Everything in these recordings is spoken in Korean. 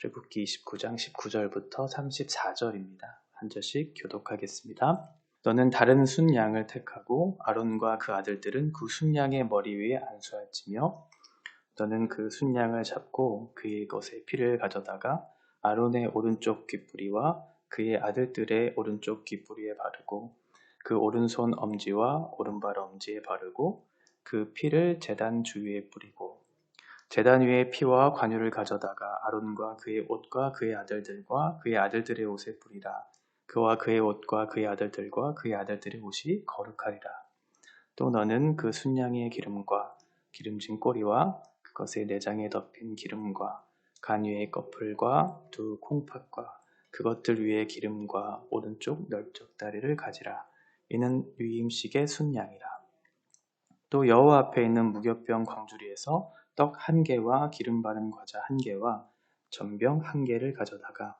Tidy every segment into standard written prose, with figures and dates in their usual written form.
출애굽기 29장 19절부터 34절입니다. 한 절씩 교독하겠습니다. 너는 다른 순양을 택하고 아론과 그 아들들은 그 순양의 머리 위에 안수할지며 너는 그 순양을 잡고 그의 것의 피를 가져다가 아론의 오른쪽 귓부리와 그의 아들들의 오른쪽 귓부리에 바르고 그 오른손 엄지와 오른발 엄지에 바르고 그 피를 제단 주위에 뿌리고 제단 위에 피와 관유를 가져다가 아론과 그의 옷과 그의 아들들과 그의 아들들의 옷에 뿌리라. 그와 그의 옷과 그의 아들들과 그의 아들들의 옷이 거룩하리라. 또 너는 그 순양의 기름과 기름진 꼬리와 그것의 내장에 덮인 기름과 간유의 꺼풀과 두 콩팥과 그것들 위에 기름과 오른쪽 넓적 다리를 가지라. 이는 위임식의 순양이라. 또 여호와 앞에 있는 무교병 광주리에서 떡 1개와 기름 바른 과자 1개와 전병 1개를 가져다가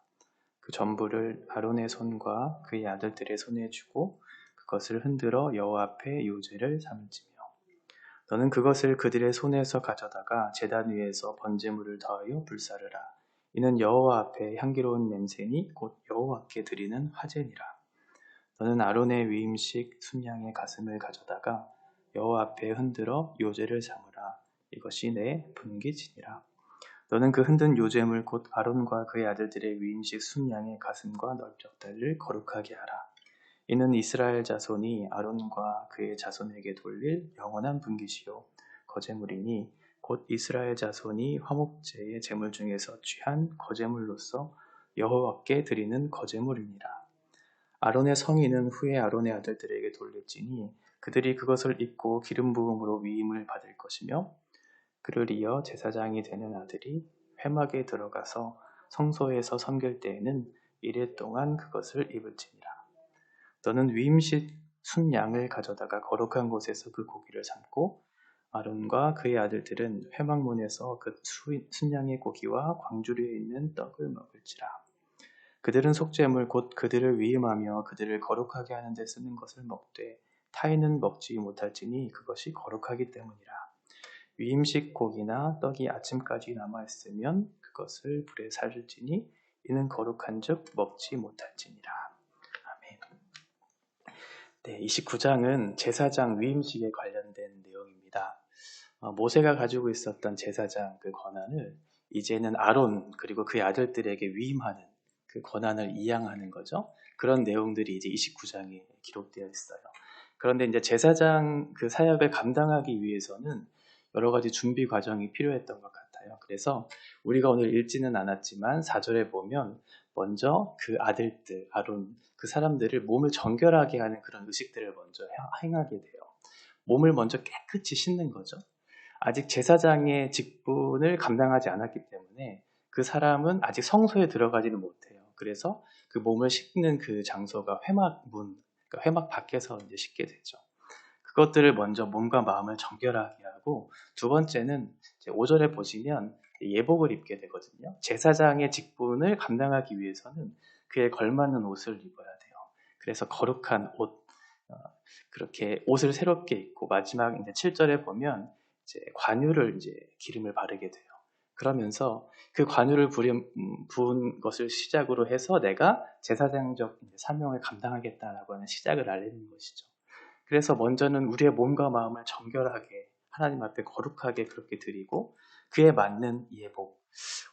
그 전부를 아론의 손과 그의 아들들의 손에 주고 그것을 흔들어 여호와 앞에 요제를 삼을지며 너는 그것을 그들의 손에서 가져다가 제단 위에서 번제물을 더하여 불사르라. 이는 여호와 앞에 향기로운 냄새니 곧 여호와께 드리는 화제니라. 너는 아론의 위임식 순양의 가슴을 가져다가 여호와 앞에 흔들어 요제를 삼으라. 이것이 내 분깃이니라. 너는 그 흔든 요제물 곧 아론과 그의 아들들의 위임식 순양의 가슴과 넓적다리를 거룩하게 하라. 이는 이스라엘 자손이 아론과 그의 자손에게 돌릴 영원한 분깃이요 거제물이니 곧 이스라엘 자손이 화목제의 제물 중에서 취한 거제물로서 여호와께 드리는 거제물이니라. 아론의 성인은 후에 아론의 아들들에게 돌릴지니 그들이 그것을 입고 기름 부음으로 위임을 받을 것이며 그를 이어 제사장이 되는 아들이 회막에 들어가서 성소에서 섬길 때에는 이레 동안 그것을 입을지니라. 너는 위임식 순양을 가져다가 거룩한 곳에서 그 고기를 삶고 아론과 그의 아들들은 회막문에서 그 순양의 고기와 광주리에 있는 떡을 먹을지라. 그들은 속죄물 곧 그들을 위임하며 그들을 거룩하게 하는 데 쓰는 것을 먹되 타인은 먹지 못할지니 그것이 거룩하기 때문이라. 위임식 고기나 떡이 아침까지 남아있으면 그것을 불에 살릴지니 이는 거룩한 즉 먹지 못할지니라. 아멘. 네, 29장은 제사장 위임식에 관련된 내용입니다. 모세가 가지고 있었던 제사장 그 권한을 이제는 아론 그리고 그의 아들들에게 위임하는 그 권한을 이양하는 거죠. 그런 내용들이 이제 29장에 기록되어 있어요. 그런데 이제 제사장 그 사역을 감당하기 위해서는 여러 가지 준비 과정이 필요했던 것 같아요. 그래서 우리가 오늘 읽지는 않았지만 4절에 보면 먼저 그 아들들, 아론, 그 사람들을 몸을 정결하게 하는 그런 의식들을 먼저 행하게 돼요. 몸을 먼저 깨끗이 씻는 거죠. 아직 제사장의 직분을 감당하지 않았기 때문에 그 사람은 아직 성소에 들어가지는 못해요. 그래서 그 몸을 씻는 그 장소가 회막문, 그러니까 회막 밖에서 이제 씻게 되죠. 그것들을 먼저 몸과 마음을 정결하게 하고 두 번째는 5절에 보시면 예복을 입게 되거든요. 제사장의 직분을 감당하기 위해서는 그에 걸맞는 옷을 입어야 돼요. 그래서 거룩한 옷, 그렇게 옷을 새롭게 입고 마지막 이제 7절에 보면 이제 관유를 이제 기름을 바르게 돼요. 그러면서 그 관유를 부은 것을 시작으로 해서 내가 제사장적 사명을 감당하겠다라고 하는 시작을 알리는 것이죠. 그래서 먼저는 우리의 몸과 마음을 정결하게 하나님 앞에 거룩하게 그렇게 드리고 그에 맞는 예복.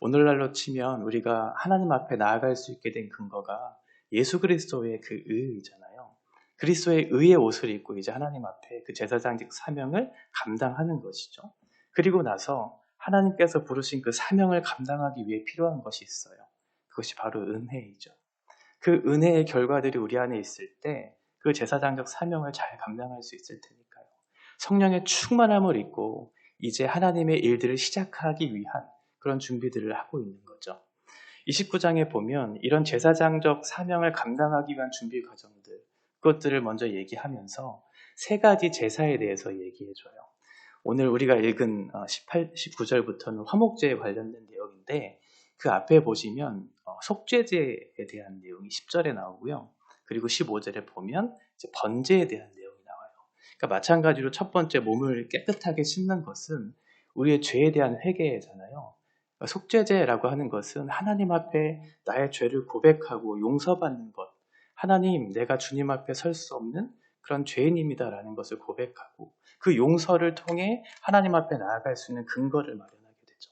오늘날로 치면 우리가 하나님 앞에 나아갈 수 있게 된 근거가 예수 그리스도의 그 의잖아요. 그리스도의 의의 옷을 입고 이제 하나님 앞에 그 제사장직 사명을 감당하는 것이죠. 그리고 나서 하나님께서 부르신 그 사명을 감당하기 위해 필요한 것이 있어요. 그것이 바로 은혜이죠. 그 은혜의 결과들이 우리 안에 있을 때 그 제사장적 사명을 잘 감당할 수 있을 테니까요. 성령의 충만함을 입고 이제 하나님의 일들을 시작하기 위한 그런 준비들을 하고 있는 거죠. 29장에 보면 이런 제사장적 사명을 감당하기 위한 준비 과정들, 그것들을 먼저 얘기하면서 세 가지 제사에 대해서 얘기해줘요. 오늘 우리가 읽은 19절부터는 화목제에 관련된 내용인데 그 앞에 보시면 속죄제에 대한 내용이 10절에 나오고요. 그리고 15절에 보면 이제 번제에 대한 내용이 나와요. 그러니까 마찬가지로 첫 번째 몸을 깨끗하게 씻는 것은 우리의 죄에 대한 회개잖아요. 속죄제라고 하는 것은 하나님 앞에 나의 죄를 고백하고 용서받는 것, 하나님, 내가 주님 앞에 설 수 없는 그런 죄인입니다라는 것을 고백하고 그 용서를 통해 하나님 앞에 나아갈 수 있는 근거를 마련하게 되죠.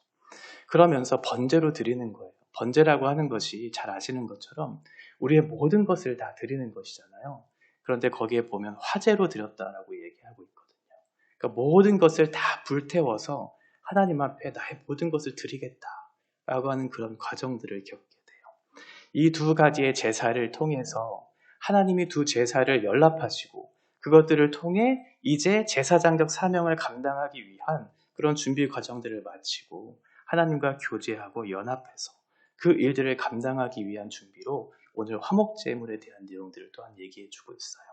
그러면서 번제로 드리는 거예요. 번제라고 하는 것이 잘 아시는 것처럼 우리의 모든 것을 다 드리는 것이잖아요. 그런데 거기에 보면 화제로 드렸다라고 얘기하고 있거든요. 그러니까 모든 것을 다 불태워서 하나님 앞에 나의 모든 것을 드리겠다라고 하는 그런 과정들을 겪게 돼요. 이 두 가지의 제사를 통해서 하나님이 두 제사를 연합하시고 그것들을 통해 이제 제사장적 사명을 감당하기 위한 그런 준비 과정들을 마치고 하나님과 교제하고 연합해서 그 일들을 감당하기 위한 준비로 오늘 화목제물에 대한 내용들을 또한 얘기해 주고 있어요.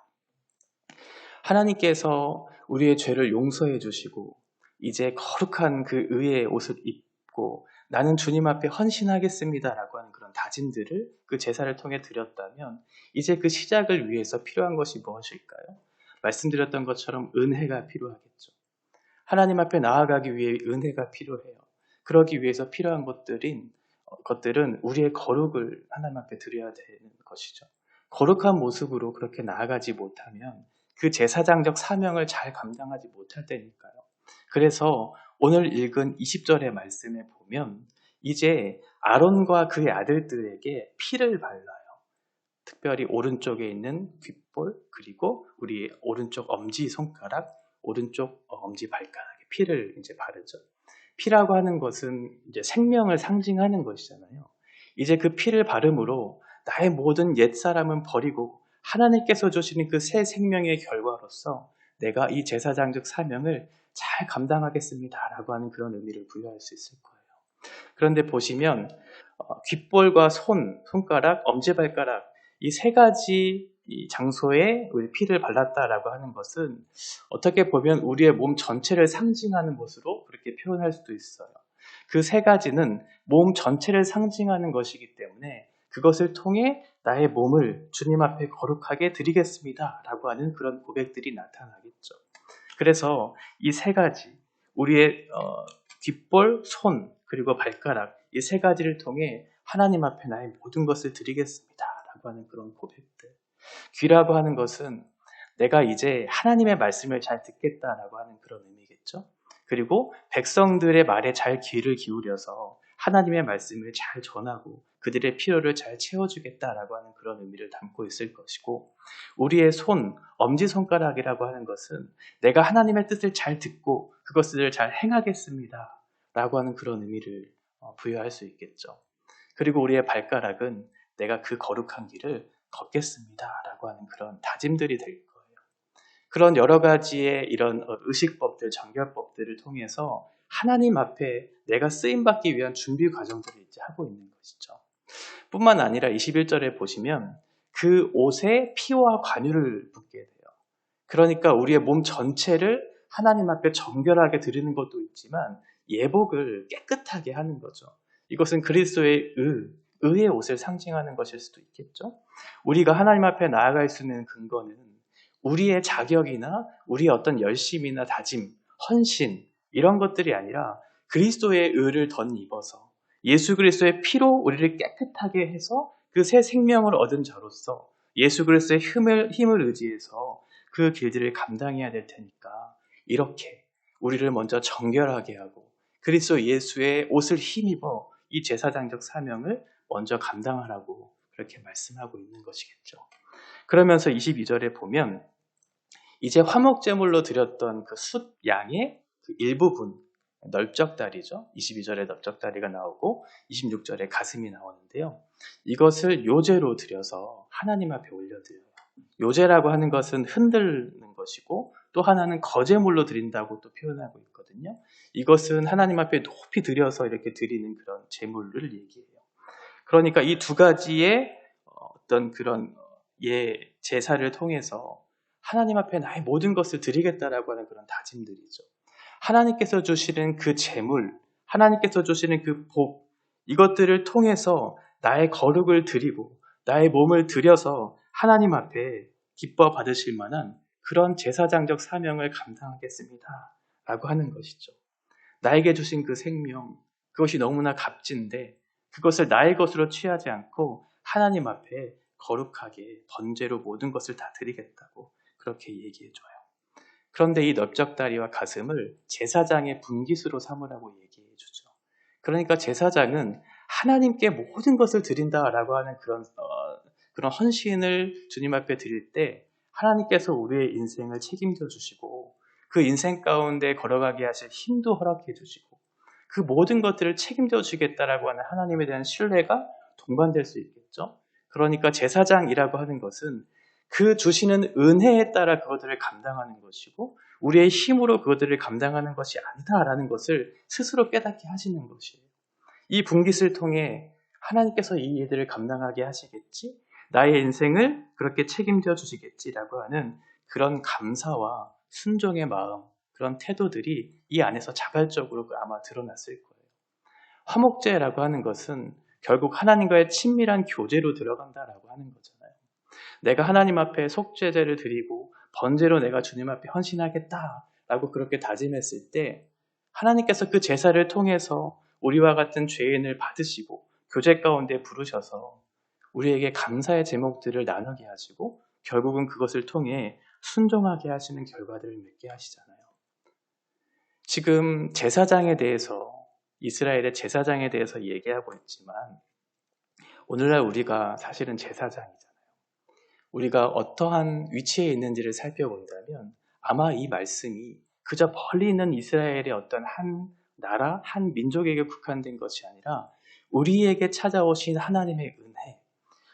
하나님께서 우리의 죄를 용서해 주시고 이제 거룩한 그 의의 옷을 입고 나는 주님 앞에 헌신하겠습니다라고 하는 그런 다짐들을 그 제사를 통해 드렸다면 이제 그 시작을 위해서 필요한 것이 무엇일까요? 말씀드렸던 것처럼 은혜가 필요하겠죠. 하나님 앞에 나아가기 위해 은혜가 필요해요. 그러기 위해서 필요한 것들은 우리의 거룩을 하나님 앞에 드려야 되는 것이죠. 거룩한 모습으로 그렇게 나아가지 못하면 그 제사장적 사명을 잘 감당하지 못할 때니까요. 그래서 오늘 읽은 20절의 말씀에 보면 이제 아론과 그의 아들들에게 피를 발라요. 특별히 오른쪽에 있는 귓볼 그리고 우리 오른쪽 엄지손가락, 오른쪽 엄지발가락에 피를 이제 바르죠. 피라고 하는 것은 이제 생명을 상징하는 것이잖아요. 이제 그 피를 바름으로 나의 모든 옛사람은 버리고 하나님께서 주시는 그 새 생명의 결과로서 내가 이 제사장적 사명을 잘 감당하겠습니다라고 하는 그런 의미를 부여할 수 있을 거예요. 그런데 보시면 귓볼과 손가락, 엄지발가락 이 세 가지 이 장소에 우리 피를 발랐다라고 하는 것은 어떻게 보면 우리의 몸 전체를 상징하는 것으로 그렇게 표현할 수도 있어요. 그 세 가지는 몸 전체를 상징하는 것이기 때문에 그것을 통해 나의 몸을 주님 앞에 거룩하게 드리겠습니다 라고 하는 그런 고백들이 나타나겠죠. 그래서 이 세 가지, 우리의 귓볼, 손, 그리고 발가락 이 세 가지를 통해 하나님 앞에 나의 모든 것을 드리겠습니다 라고 하는 그런 고백들. 귀라고 하는 것은 내가 이제 하나님의 말씀을 잘 듣겠다라고 하는 그런 의미겠죠. 그리고 백성들의 말에 잘 귀를 기울여서 하나님의 말씀을 잘 전하고 그들의 필요를 잘 채워주겠다라고 하는 그런 의미를 담고 있을 것이고 우리의 손, 엄지손가락이라고 하는 것은 내가 하나님의 뜻을 잘 듣고 그것을 잘 행하겠습니다 라고 하는 그런 의미를 부여할 수 있겠죠. 그리고 우리의 발가락은 내가 그 거룩한 길을 걷겠습니다 라고 하는 그런 다짐들이 될 거예요. 그런 여러 가지의 이런 의식법들, 정결법들을 통해서 하나님 앞에 내가 쓰임받기 위한 준비 과정들을 이제 하고 있는 것이죠. 뿐만 아니라 21절에 보시면 그 옷에 피와 관유를 붓게 돼요. 그러니까 우리의 몸 전체를 하나님 앞에 정결하게 드리는 것도 있지만 예복을 깨끗하게 하는 거죠. 이것은 그리스도의 의의 옷을 상징하는 것일 수도 있겠죠. 우리가 하나님 앞에 나아갈 수 있는 근거는 우리의 자격이나 우리의 어떤 열심이나 다짐, 헌신 이런 것들이 아니라 그리스도의 의를 덧입어서 예수 그리스도의 피로 우리를 깨끗하게 해서 그 새 생명을 얻은 자로서 예수 그리스도의 힘을 의지해서 그 길들을 감당해야 될 테니까 이렇게 우리를 먼저 정결하게 하고 그리스도 예수의 옷을 힘입어 이 제사장적 사명을 먼저 감당하라고 그렇게 말씀하고 있는 것이겠죠. 그러면서 22절에 보면 이제 화목제물로 드렸던 그 숫양의 그 일부분, 널쩍다리죠. 22절에 널쩍다리가 나오고 26절에 가슴이 나오는데요. 이것을 요제로 드려서 하나님 앞에 올려드려요. 요제라고 하는 것은 흔들는 것이고 또 하나는 거제물로 드린다고 또 표현하고 있거든요. 이것은 하나님 앞에 높이 들여서 이렇게 드리는 그런 제물을 얘기해요. 그러니까 이 두 가지의 어떤 그런 제사를 통해서 하나님 앞에 나의 모든 것을 드리겠다라고 하는 그런 다짐들이죠. 하나님께서 주시는 그 제물, 하나님께서 주시는 그 복, 이것들을 통해서 나의 거룩을 드리고 나의 몸을 들여서 하나님 앞에 기뻐 받으실 만한 그런 제사장적 사명을 감당하겠습니다. 라고 하는 것이죠. 나에게 주신 그 생명, 그것이 너무나 값진데 그것을 나의 것으로 취하지 않고 하나님 앞에 거룩하게 번제로 모든 것을 다 드리겠다고 그렇게 얘기해줘요. 그런데 이 넓적다리와 가슴을 제사장의 분깃으로 삼으라고 얘기해주죠. 그러니까 제사장은 하나님께 모든 것을 드린다라고 하는 그런 헌신을 주님 앞에 드릴 때 하나님께서 우리의 인생을 책임져 주시고 그 인생 가운데 걸어가게 하실 힘도 허락해 주시고 그 모든 것들을 책임져 주시겠다라고 하는 하나님에 대한 신뢰가 동반될 수 있겠죠. 그러니까 제사장이라고 하는 것은 그 주시는 은혜에 따라 그것들을 감당하는 것이고 우리의 힘으로 그것들을 감당하는 것이 아니다라는 것을 스스로 깨닫게 하시는 것이에요. 이 분깃을 통해 하나님께서 이 일들을 감당하게 하시겠지? 나의 인생을 그렇게 책임져 주시겠지라고 하는 그런 감사와 순종의 마음, 그런 태도들이 이 안에서 자발적으로 아마 드러났을 거예요. 화목제라고 하는 것은 결국 하나님과의 친밀한 교제로 들어간다라고 하는 거잖아요. 내가 하나님 앞에 속죄제를 드리고 번제로 내가 주님 앞에 헌신하겠다라고 그렇게 다짐했을 때 하나님께서 그 제사를 통해서 우리와 같은 죄인을 받으시고 교제 가운데 부르셔서 우리에게 감사의 제목들을 나누게 하시고 결국은 그것을 통해 순종하게 하시는 결과들을 맺게 하시잖아요. 지금 제사장에 대해서 이스라엘의 제사장에 대해서 얘기하고 있지만 오늘날 우리가 사실은 제사장이잖아요. 우리가 어떠한 위치에 있는지를 살펴본다면 아마 이 말씀이 그저 멀리 있는 이스라엘의 어떤 한 나라, 한 민족에게 국한된 것이 아니라 우리에게 찾아오신 하나님의 은혜,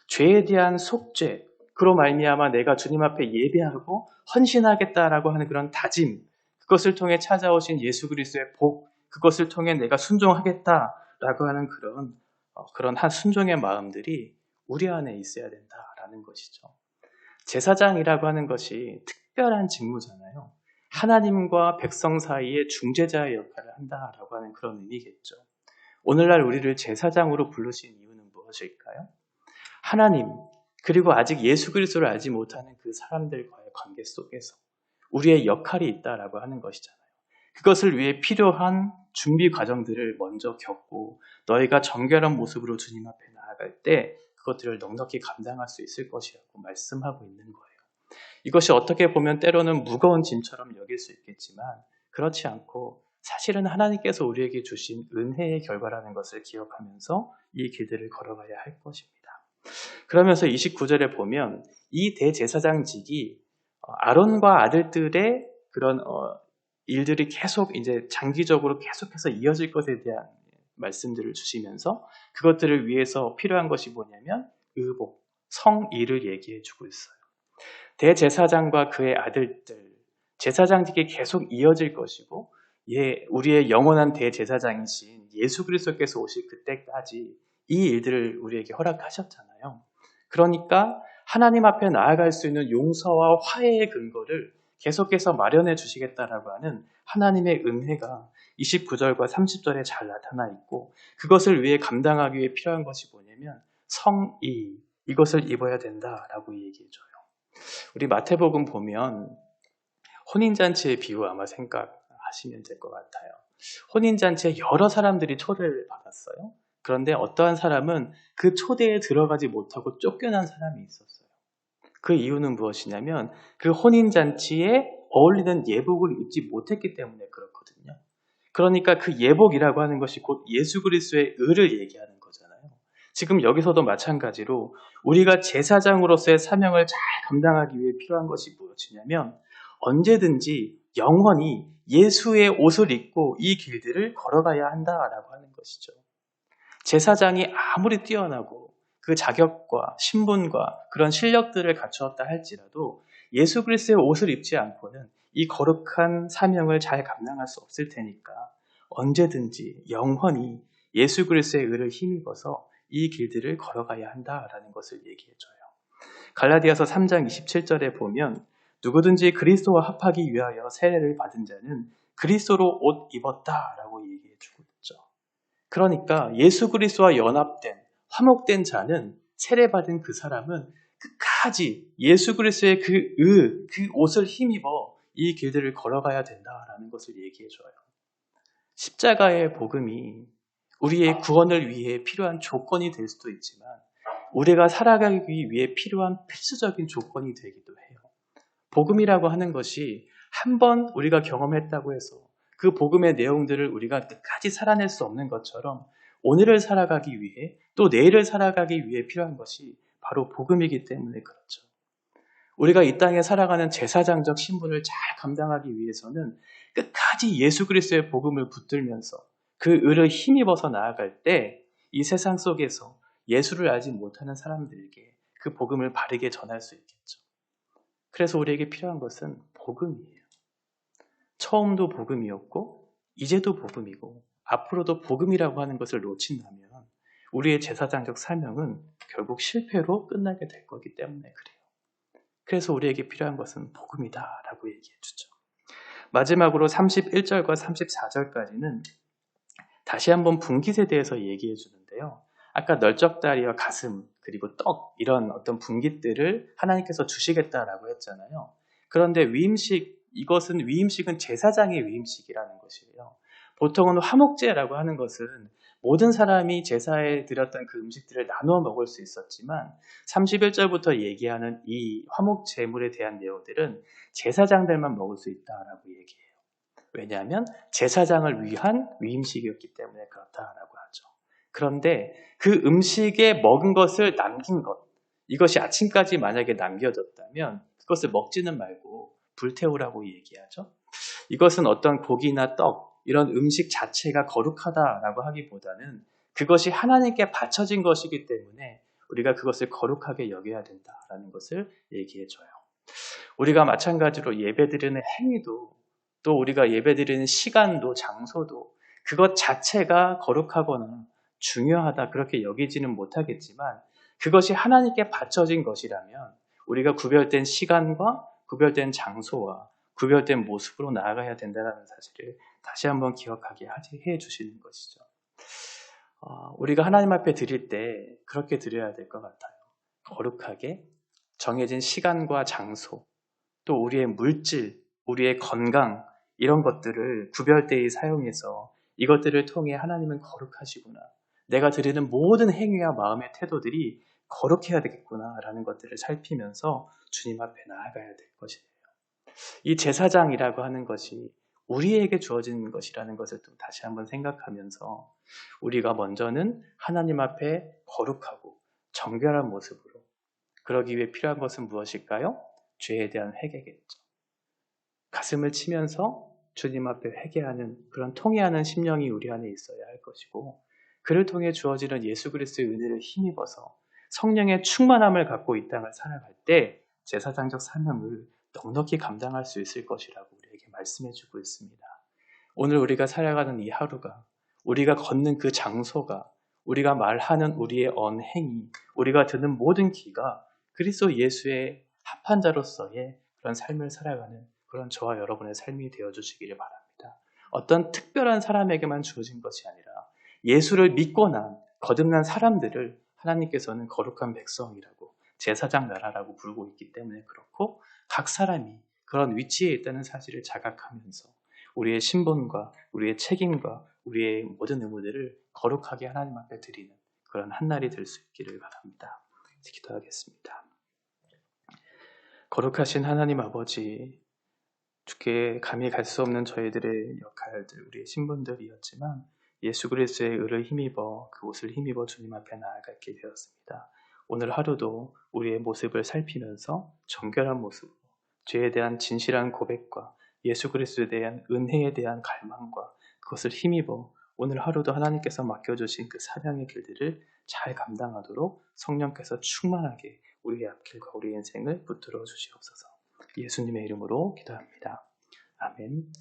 죄에 대한 속죄, 그로 말미암아 내가 주님 앞에 예배하고 헌신하겠다라고 하는 그런 다짐, 그것을 통해 찾아오신 예수 그리스도의 복, 그것을 통해 내가 순종하겠다라고 하는 그런 한 순종의 마음들이 우리 안에 있어야 된다라는 것이죠. 제사장이라고 하는 것이 특별한 직무잖아요. 하나님과 백성 사이에 중재자의 역할을 한다라고 하는 그런 의미겠죠. 오늘날 우리를 제사장으로 부르신 이유는 무엇일까요? 하나님, 그리고 아직 예수 그리스도를 알지 못하는 그 사람들과의 관계 속에서 우리의 역할이 있다라고 하는 것이잖아요. 그것을 위해 필요한 준비 과정들을 먼저 겪고 너희가 정결한 모습으로 주님 앞에 나아갈 때 그것들을 넉넉히 감당할 수 있을 것이라고 말씀하고 있는 거예요. 이것이 어떻게 보면 때로는 무거운 짐처럼 여길 수 있겠지만 그렇지 않고 사실은 하나님께서 우리에게 주신 은혜의 결과라는 것을 기억하면서 이 길들을 걸어가야 할 것입니다. 그러면서 29절에 보면 이 대제사장직이 아론과 아들들의 그런 일들이 계속 이제 장기적으로 계속해서 이어질 것에 대한 말씀들을 주시면서 그것들을 위해서 필요한 것이 뭐냐면 의복, 성의를 얘기해 주고 있어요. 대제사장과 그의 아들들, 제사장직이 계속 이어질 것이고 우리의 영원한 대제사장이신 예수 그리스도께서 오실 그때까지 이 일들을 우리에게 허락하셨잖아요. 그러니까 하나님 앞에 나아갈 수 있는 용서와 화해의 근거를 계속해서 마련해 주시겠다라고 하는 하나님의 은혜가 29절과 30절에 잘 나타나 있고 그것을 위해 감당하기 위해 필요한 것이 뭐냐면 성의, 이것을 입어야 된다라고 얘기해줘요. 우리 마태복음 보면 혼인잔치의 비유 아마 생각하시면 될 것 같아요. 혼인잔치에 여러 사람들이 초대를 받았어요. 그런데 어떠한 사람은 그 초대에 들어가지 못하고 쫓겨난 사람이 있었어요. 그 이유는 무엇이냐면 그 혼인잔치에 어울리는 예복을 입지 못했기 때문에 그렇거든요. 그러니까 그 예복이라고 하는 것이 곧 예수 그리스도의 의를 얘기하는 거잖아요. 지금 여기서도 마찬가지로 우리가 제사장으로서의 사명을 잘 감당하기 위해 필요한 것이 무엇이냐면 언제든지 영원히 예수의 옷을 입고 이 길들을 걸어가야 한다라고 하는 것이죠. 제사장이 아무리 뛰어나고 그 자격과 신분과 그런 실력들을 갖추었다 할지라도 예수 그리스도의 옷을 입지 않고는 이 거룩한 사명을 잘 감당할 수 없을 테니까 언제든지 영원히 예수 그리스도의 의를 힘입어서 이 길들을 걸어가야 한다라는 것을 얘기해줘요. 갈라디아서 3장 27절에 보면 누구든지 그리스도와 합하기 위하여 세례를 받은 자는 그리스도로 옷 입었다라고 얘기해주고 있죠. 그러니까 예수 그리스도와 연합된 화목된 자는 세례받은 그 사람은 끝까지 예수 그리스도의 그 옷을 힘입어 이 길들을 걸어가야 된다라는 것을 얘기해줘요. 십자가의 복음이 우리의 구원을 위해 필요한 조건이 될 수도 있지만 우리가 살아가기 위해 필요한 필수적인 조건이 되기도 해요. 복음이라고 하는 것이 한 번 우리가 경험했다고 해서 그 복음의 내용들을 우리가 끝까지 살아낼 수 없는 것처럼 오늘을 살아가기 위해 또 내일을 살아가기 위해 필요한 것이 바로 복음이기 때문에 그렇죠. 우리가 이 땅에 살아가는 제사장적 신분을 잘 감당하기 위해서는 끝까지 예수 그리스도의 복음을 붙들면서 그 의를 힘입어서 나아갈 때 이 세상 속에서 예수를 알지 못하는 사람들에게 그 복음을 바르게 전할 수 있겠죠. 그래서 우리에게 필요한 것은 복음이에요. 처음도 복음이었고 이제도 복음이고 앞으로도 복음이라고 하는 것을 놓친다면 우리의 제사장적 사명은 결국 실패로 끝나게 될 거기 때문에 그래요. 그래서 우리에게 필요한 것은 복음이다라고 얘기해 주죠. 마지막으로 31절과 34절까지는 다시 한번 분깃에 대해서 얘기해 주는데요. 아까 널쩍다리와 가슴 그리고 떡 이런 어떤 분깃들을 하나님께서 주시겠다라고 했잖아요. 그런데 위임식은 제사장의 위임식이라는 것이에요. 보통은 화목제라고 하는 것은 모든 사람이 제사에 드렸던 그 음식들을 나누어 먹을 수 있었지만 31절부터 얘기하는 이 화목 제물에 대한 내용들은 제사장들만 먹을 수 있다라고 얘기해요. 왜냐하면 제사장을 위한 위임식이었기 때문에 그렇다라고 하죠. 그런데 그 음식에 먹은 것을 남긴 것, 이것이 아침까지 만약에 남겨졌다면 그것을 먹지는 말고 불태우라고 얘기하죠. 이것은 어떤 고기나 떡, 이런 음식 자체가 거룩하다라고 하기보다는 그것이 하나님께 바쳐진 것이기 때문에 우리가 그것을 거룩하게 여겨야 된다라는 것을 얘기해줘요. 우리가 마찬가지로 예배드리는 행위도 또 우리가 예배드리는 시간도 장소도 그것 자체가 거룩하거나 중요하다 그렇게 여기지는 못하겠지만 그것이 하나님께 바쳐진 것이라면 우리가 구별된 시간과 구별된 장소와 구별된 모습으로 나아가야 된다는 사실을 다시 한번 기억하게 해 주시는 것이죠. 우리가 하나님 앞에 드릴 때 그렇게 드려야 될 것 같아요. 거룩하게 정해진 시간과 장소 또 우리의 물질, 우리의 건강 이런 것들을 구별되이 사용해서 이것들을 통해 하나님은 거룩하시구나. 내가 드리는 모든 행위와 마음의 태도들이 거룩해야 되겠구나라는 것들을 살피면서 주님 앞에 나아가야 될 것이에요. 이 제사장이라고 하는 것이 우리에게 주어진 것이라는 것을 또 다시 한번 생각하면서 우리가 먼저는 하나님 앞에 거룩하고 정결한 모습으로 그러기 위해 필요한 것은 무엇일까요? 죄에 대한 회개겠죠. 가슴을 치면서 주님 앞에 회개하는 그런 통회하는 심령이 우리 안에 있어야 할 것이고 그를 통해 주어지는 예수 그리스도의 은혜를 힘입어서 성령의 충만함을 갖고 이 땅을 살아갈 때 제사장적 사명을 넉넉히 감당할 수 있을 것이라고 우리에게 말씀해 주고 있습니다. 오늘 우리가 살아가는 이 하루가 우리가 걷는 그 장소가 우리가 말하는 우리의 언행이 우리가 듣는 모든 귀가 그리스도 예수의 합한 자로서의 그런 삶을 살아가는 그런 저와 여러분의 삶이 되어주시기를 바랍니다. 어떤 특별한 사람에게만 주어진 것이 아니라 예수를 믿고 거듭난 사람들을 하나님께서는 거룩한 백성이라고 제사장 나라라고 부르고 있기 때문에 그렇고 각 사람이 그런 위치에 있다는 사실을 자각하면서 우리의 신분과 우리의 책임과 우리의 모든 의무들을 거룩하게 하나님 앞에 드리는 그런 한날이 될 수 있기를 바랍니다. 기도하겠습니다. 거룩하신 하나님 아버지, 주께 감히 갈 수 없는 저희들의 역할들, 우리의 신분들이었지만 예수 그리스도의 의를 힘입어 그 옷을 힘입어 주님 앞에 나아가게 되었습니다. 오늘 하루도 우리의 모습을 살피면서 정결한 모습으로 죄에 대한 진실한 고백과 예수 그리스도에 대한 은혜에 대한 갈망과 그것을 힘입어 오늘 하루도 하나님께서 맡겨주신 그 사명의 길들을 잘 감당하도록 성령께서 충만하게 우리의 앞길과 우리의 인생을 붙들어 주시옵소서. 예수님의 이름으로 기도합니다. 아멘.